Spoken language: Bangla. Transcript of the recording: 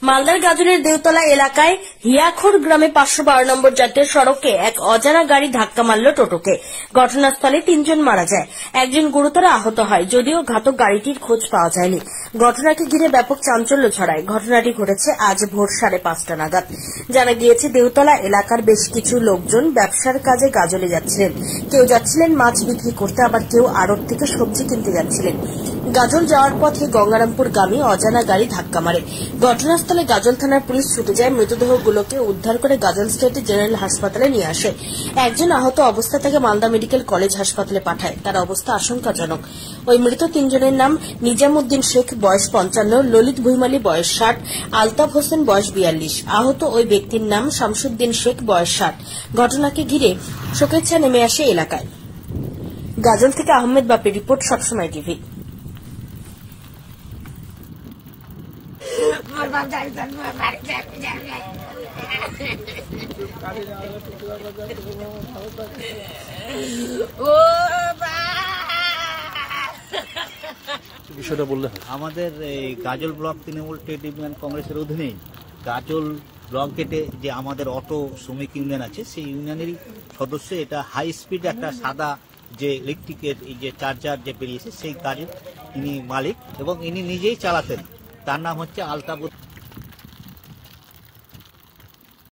মালদার গাজলের দেউতলা এলাকায় হিয়াখোর গ্রামে 512 নম্বর জাতীয় সড়কে এক অজানা গাড়ি ধাক্কা মারল টোটোকে। ঘটনাস্থলে 3 জন মারা যায়, একজন গুরুতর আহত হয়, যদিও ঘাতক গাড়িটির খোঁজ পাওয়া যায়নি। ঘটনাকে ঘিরে ব্যাপক চাঞ্চল্য ছড়ায়। ঘটনাটি ঘটেছে আজ ভোর 5:30 নাগাদ। জানা গিয়েছে, দেউতলা এলাকার বেশ কিছু লোকজন ব্যবসার কাজে গাজলে যাচ্ছিলেন। কেউ যাচ্ছিলেন মাছ বিক্রি করতে, আবার কেউ আড়ত থেকে সবজি কিনতে যাচ্ছিলেন। গাজল যাওয়ার পথে গঙ্গারামপুর গ্রামে অজানা গাড়ি ধাক্কা মারে। ঘটনাস্থলে গাজল থানার পুলিশ ছুটে যায়, মৃতদেহগুলোকে উদ্ধার করে গাজল স্টেট জেনারেল হাসপাতালে নিয়ে আসে। একজন আহত অবস্থা থেকে মালদা মেডিকেল কলেজ হাসপাতালে পাঠায়, তার অবস্থা আশঙ্কাজনক। ওই মৃত 3 জনের নাম নিজামুদ্দিন শেখ, বয়স 55, ললিত ভুইমালি, বয়স 60, আলতাফ হোসেন, বয়স 42। আহত ওই ব্যক্তির নাম শামসুদ্দিন শেখ, বয়স 60। ঘটনাকে ঘিরে শোকের ছায়া নেমে আসে এলাকায়। গাজল থেকে আহমেদ বাপের রিপোর্ট, সবসময় টিভি। বিষয়টা বললে আমাদের গাজল ব্লক তৃণমূল ট্রেড ইউনিয়ন কংগ্রেসের অধীনে গাজল ব্লক গেটে যে আমাদের অটো শ্রমিক ইউনিয়ন আছে, সেই ইউনিয়নেরই সদস্য। এটা হাই স্পিড একটা সাদা যে ইলেকট্রিকের এই যে চার্জার যে বেরিয়েছে, সেই গাড়ির ইনি মালিক এবং ইনি নিজেই চালাতেন। তার নাম হচ্ছে আলতাফ।